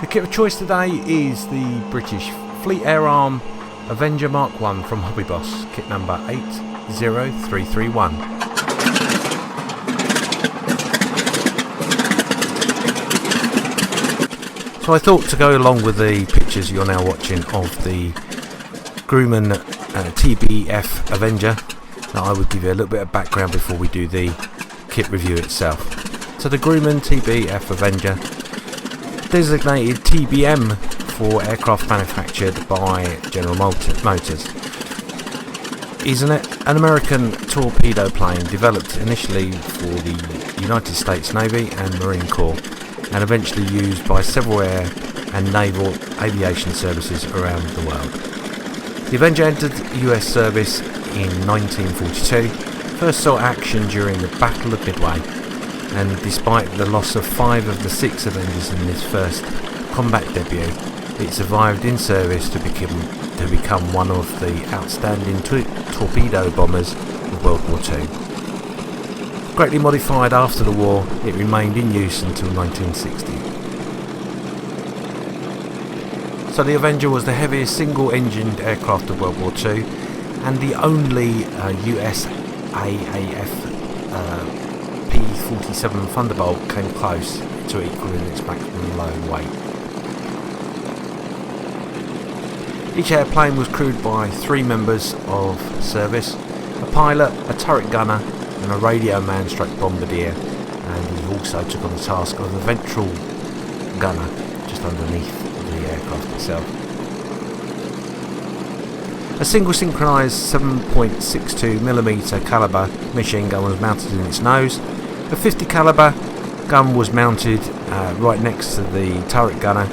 The kit of choice today is the British Fleet Air Arm Avenger Mk1 from Hobbyboss, kit number 80331. So I thought to go along with the pictures you're now watching of the Grumman TBF Avenger, that I would give you a little bit of background before we do the kit review itself. So the Grumman TBF Avenger, designated TBM for aircraft manufactured by General Motors, is an American torpedo plane developed initially for the United States Navy and Marine Corps, and eventually used by several air and naval aviation services around the world. The Avenger entered US service in 1942, first saw action during the Battle of Midway, and despite the loss of 5 of the 6 Avengers in this first combat debut, it survived in service to become one of the outstanding torpedo bombers of World War II. Greatly modified after the war, it remained in use until 1960. So the Avenger was the heaviest single-engined aircraft of World War II and the only US AAF P-47 Thunderbolt came close to equaling its maximum load weight. Each airplane was crewed by 3 members of service, a pilot, a turret gunner and a radio man stroke bombardier, and he also took on the task of the ventral gunner just underneath the aircraft itself. A single synchronised 7.62mm caliber machine gun was mounted in its nose. A 50 caliber gun was mounted right next to the turret gunner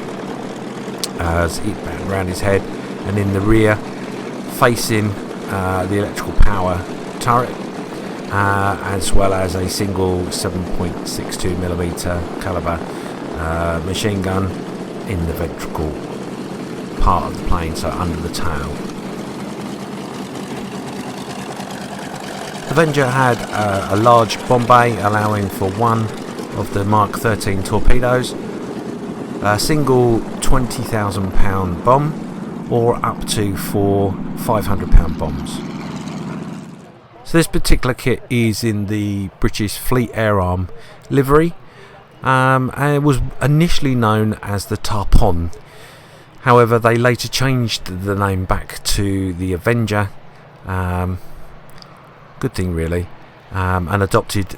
as it ran around his head, and in the rear facing the electrical power turret, as well as a single 7.62mm caliber machine gun in the ventricle part of the plane, so under the tail. Avenger had a large bomb bay allowing for one of the Mark 13 torpedoes, a single 20,000 pound bomb, or up to 4 500 pound bombs. So this particular kit is in the British Fleet Air Arm livery, and it was initially known as the Tarpon. However, they later changed the name back to the Avenger, good thing really, and adopted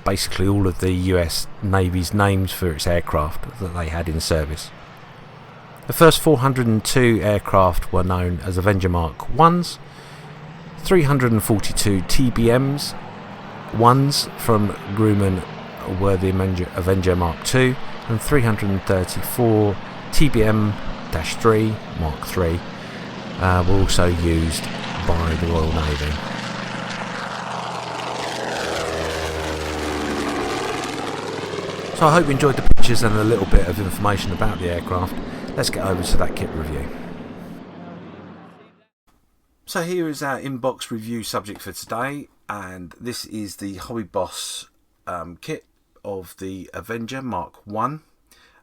basically all of the US Navy's names for its aircraft that they had in service. The first 402 aircraft were known as Avenger Mk1s, 342 TBMs, 1s from Grumman were the Avenger Mk2, and 334 TBM-3 Mark III were also used by the Royal Navy. So I hope you enjoyed the pictures and a little bit of information about the aircraft. Let's get over to that kit review. So here is our inbox review subject for today, and this is the Hobbyboss kit of the Avenger Mk1,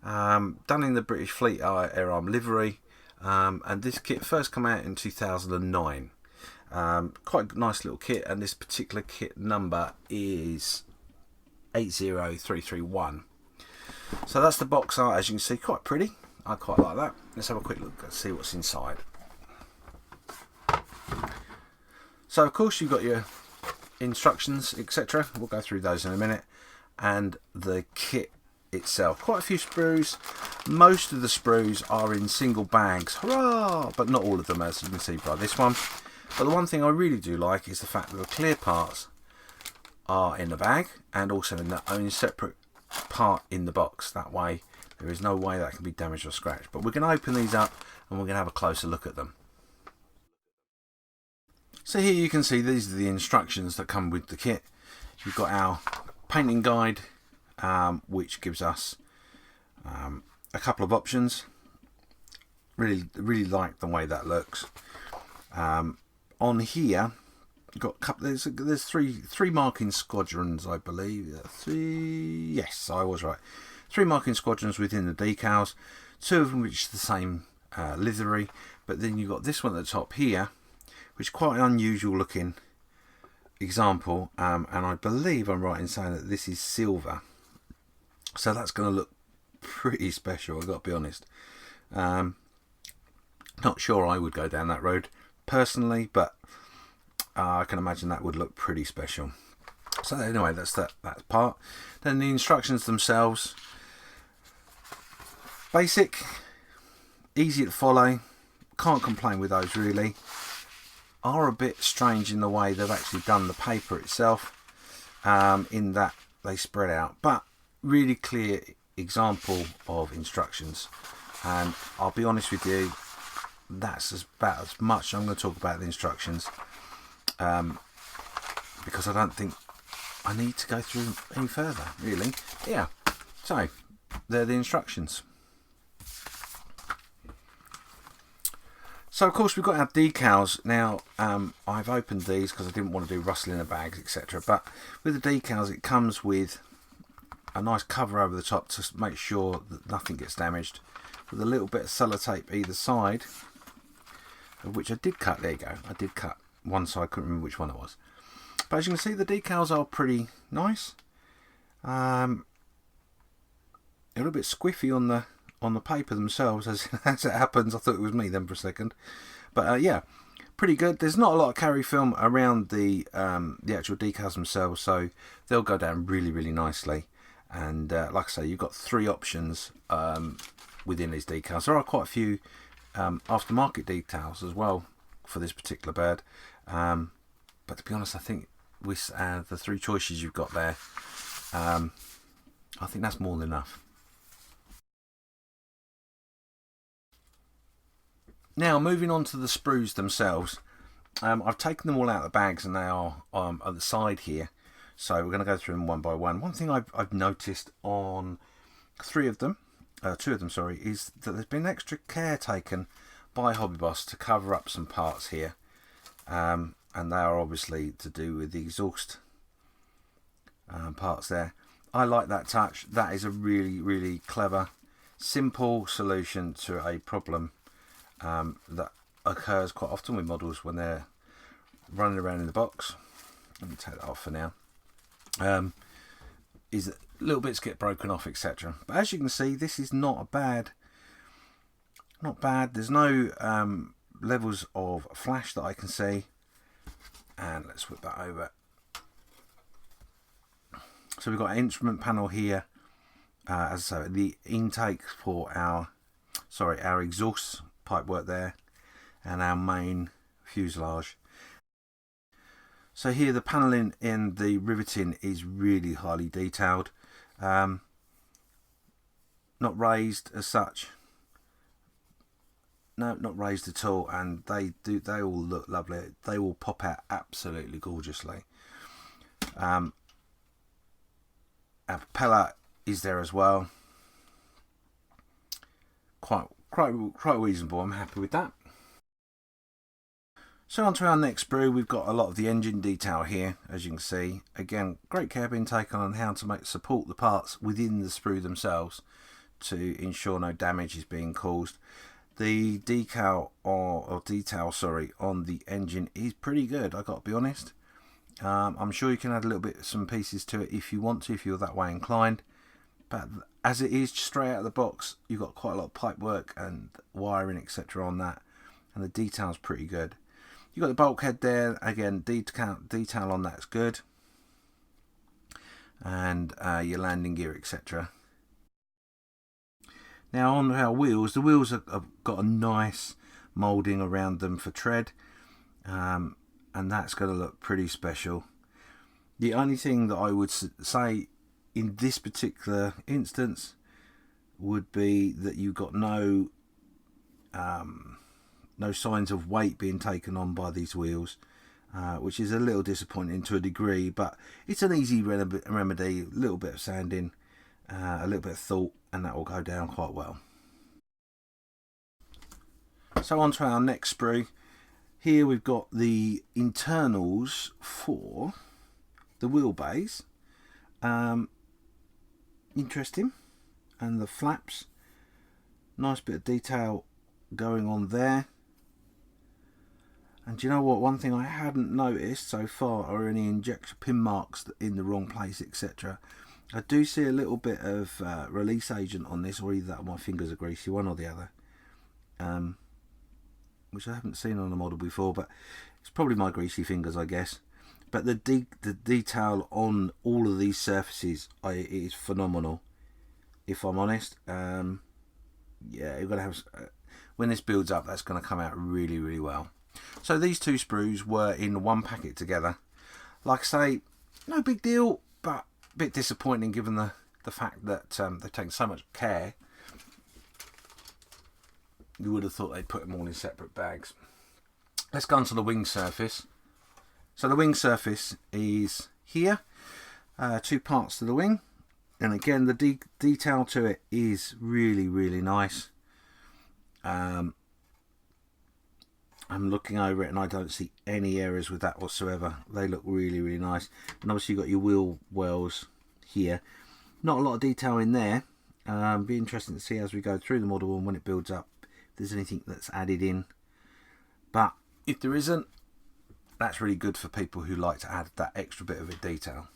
done in the British Fleet Air Arm livery, and this kit first came out in 2009. Quite a nice little kit, and this particular kit number is 80331. So that's the box art, as you can see, quite pretty. I quite like that. Let's have a quick look and see what's inside. So of course you've got your instructions, etc. We'll go through those in a minute. And the kit itself, quite a few sprues. Most of the sprues are in single bags, hurrah, but not all of them, as you can see by this one. But the one thing I really do like is the fact that the clear parts are in the bag and also in their own separate part in the box. That way there is no way that can be damaged or scratched. But we're going to open these up and we're going to have a closer look at them. So here you can see these are the instructions that come with the kit. You've got our painting guide, which gives us a couple of options. Really like the way that looks. On here you've got a couple, there's three marking squadrons, I believe. Yes, I was right. 3 marking squadrons within the decals, 2 of them which is the same livery, but then you've got this one at the top here, which is quite an unusual looking example, and I believe I'm right in saying that this is silver, so that's going to look pretty special, I've got to be honest. Not sure I would go down that road personally, but I can imagine that would look pretty special. So anyway, that's that part. Then the instructions themselves, basic, easy to follow, can't complain with those really. Are a bit strange in the way they've actually done the paper itself, in that they spread out, but really clear example of instructions. And I'll be honest with you, that's about as much I'm going to talk about the instructions, because I don't think I need to go through any further really. Yeah, so they're the instructions. So of course we've got our decals now. I've opened these because I didn't want to do rustling of bags, etc. But with the decals, it comes with a nice cover over the top to make sure that nothing gets damaged, with a little bit of sellotape either side, of which I did cut. There you go, I did cut one side, I couldn't remember which one it was. But as you can see, the decals are pretty nice. A little bit squiffy on the paper themselves, as it happens. I thought it was me then for a second, but yeah, pretty good. There's not a lot of carry film around the actual decals themselves, so they'll go down really nicely. And like I say, you've got 3 options within these decals. There are quite a few aftermarket decals as well for this particular bird, but to be honest, I think with the 3 choices you've got there, I think that's more than enough. Now moving on to the sprues themselves, I've taken them all out of the bags and they are at the side here, so we're going to go through them one by one. One thing I've noticed on 2 of them, sorry, is that there's been extra care taken by Hobbyboss to cover up some parts here, and they are obviously to do with the exhaust parts there. I like that touch. That is a really clever, simple solution to a problem that occurs quite often with models when they're running around in the box. Let me take that off for now. Is that little bits get broken off, etc. But as you can see, this is not bad. There's no levels of flash that I can see. And let's whip that over. So we've got an instrument panel here, as I say, the intake for our exhaust pipe work there, and our main fuselage. So here the panelling in the riveting is really highly detailed, not raised as such. No, not raised at all, and they all look lovely. They all pop out absolutely gorgeously. Our propeller is there as well. Quite reasonable. I'm happy with that. So on to our next sprue. We've got a lot of the engine detail here, as you can see. Again, great care being taken on how to support the parts within the sprue themselves to ensure no damage is being caused. The decal detail on the engine is pretty good, I got to be honest. I'm sure you can add a little bit, some pieces to it if you want to, if you're that way inclined. But as it is straight out of the box, you've got quite a lot of pipe work and wiring, etc. on that, and the detail's pretty good. You've got the bulkhead there, again, detail on that's good, and your landing gear, etc. Now on our wheels, the wheels have got a nice moulding around them for tread, and that's going to look pretty special. The only thing that I would say in this particular instance would be that you've got no signs of weight being taken on by these wheels, which is a little disappointing to a degree, but it's an easy remedy. A little bit of sanding, a little bit of thought, and that will go down quite well. So on to our next sprue. Here we've got the internals for the wheelbase. Interesting. and the flaps. Nice bit of detail going on there. And do you know what, one thing I hadn't noticed so far are any injection pin marks in the wrong place, etc. I do see a little bit of release agent on this, or either that or my fingers are greasy, one or the other, which I haven't seen on a model before, but it's probably my greasy fingers, I guess. But the detail on all of these surfaces is phenomenal, if I'm honest. Yeah, you've got to have, when this builds up, that's going to come out really, really well. So these two sprues were in one packet together. Like I say, no big deal, but a bit disappointing given the fact that they've taken so much care. You would have thought they'd put them all in separate bags. Let's go on to the wing surface. So the wing surface is here, 2 parts to the wing, and again the detail to it is really, really nice. I'm looking over it and I don't see any errors with that whatsoever. They look really, really nice. And obviously you've got your wheel wells here. Not a lot of detail in there. Be interesting to see as we go through the model and when it builds up if there's anything that's added in. But if there isn't, that's really good for people who like to add that extra bit of a detail.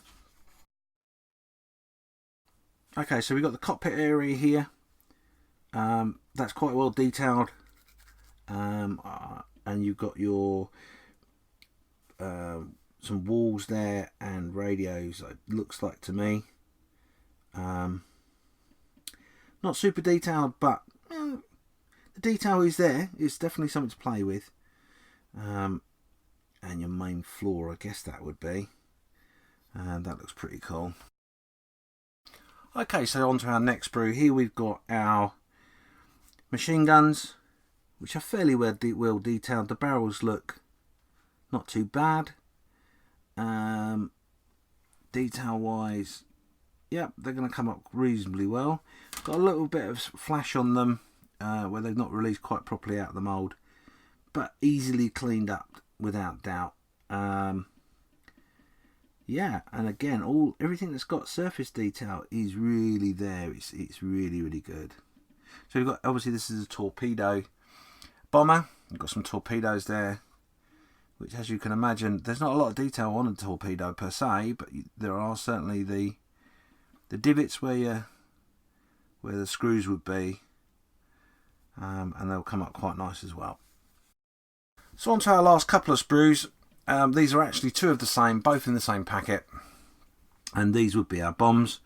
Okay, so we've got the cockpit area here. That's quite well detailed. And you've got your some walls there and radios, it looks like to me. Not super detailed, but the detail is there. It's definitely something to play with. And your main floor, I guess that would be. And that looks pretty cool. Okay, so on to our next sprue. Here we've got our machine guns, which are fairly well detailed. The barrels look not too bad. Detail wise, yep, they're going to come up reasonably well. Got a little bit of flash on them where they've not released quite properly out of the mould, but easily cleaned up without doubt. Yeah, and again, everything that's got surface detail is really there. It's really, really good. So we've got, obviously this is a torpedo bomber. You've got some torpedoes there, which, as you can imagine, there's not a lot of detail on a torpedo per se, but there are certainly the divots where the screws would be, and they'll come up quite nice as well. So on to our last couple of sprues. These are actually 2 of the same, both in the same packet, and these would be our bombs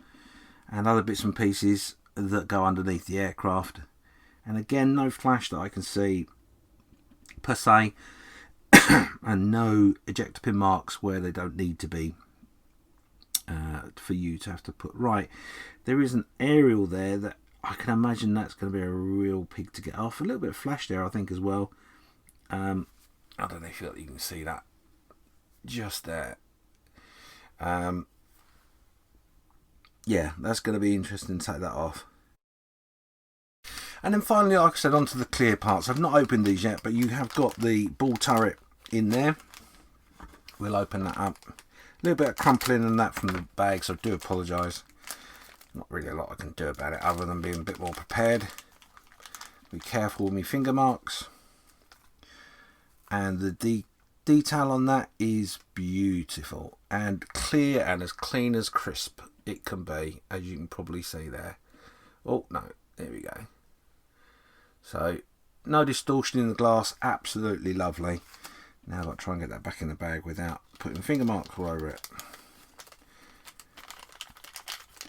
and other bits and pieces that go underneath the aircraft. And again, no flash that I can see per se, and no ejector pin marks where they don't need to be for you to have to put right. There is an aerial there that I can imagine that's going to be a real pig to get off. A little bit of flash there, I think, as well. I don't know if you can see that just there. Yeah, that's going to be interesting to take that off. And then finally, like I said, onto the clear parts. I've not opened these yet, but you have got the ball turret in there. We'll open that up. A little bit of crumpling and that from the bag, so I do apologise. Not really a lot I can do about it other than being a bit more prepared. Be careful with my finger marks. And the detail on that is beautiful and clear, and as clean as crisp it can be, as you can probably see there. Oh no, there we go. So no distortion in the glass, absolutely lovely. Now I've got to try and get that back in the bag without putting finger marks all over it.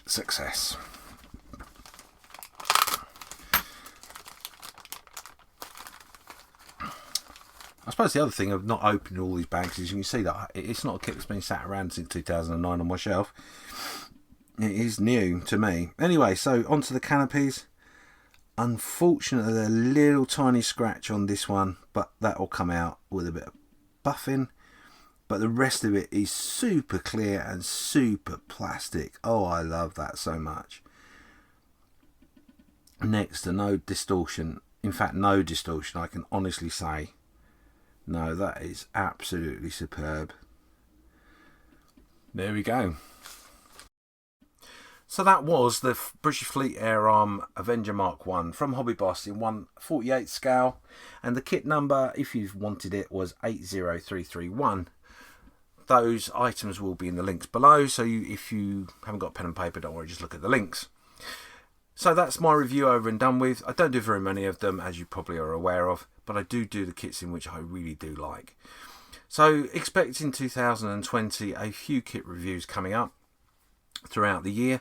Success. I suppose the other thing of not opening all these bags is you can see that it's not a kit that's been sat around since 2009 on my shelf. It is new to me. Anyway, so onto the canopies. Unfortunately, there's a little tiny scratch on this one, but that will come out with a bit of buffing. But the rest of it is super clear and super plastic. Oh, I love that so much. Next to no distortion. In fact, no distortion, I can honestly say. No, that is absolutely superb. There we go. So that was the British Fleet Air Arm Avenger Mk1 from Hobbyboss in 1/48 scale, and the kit number, if you've wanted it, was 80331. Those items will be in the links below, so if you haven't got pen and paper, don't worry, just look at the links. So that's my review over and done with. I don't do very many of them, as you probably are aware of, but I do the kits in which I really do like. So expect in 2020 a few kit reviews coming up throughout the year.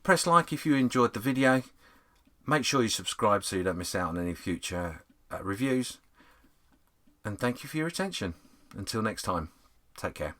Press like if you enjoyed the video. Make sure you subscribe so you don't miss out on any future reviews. And thank you for your attention. Until next time, take care.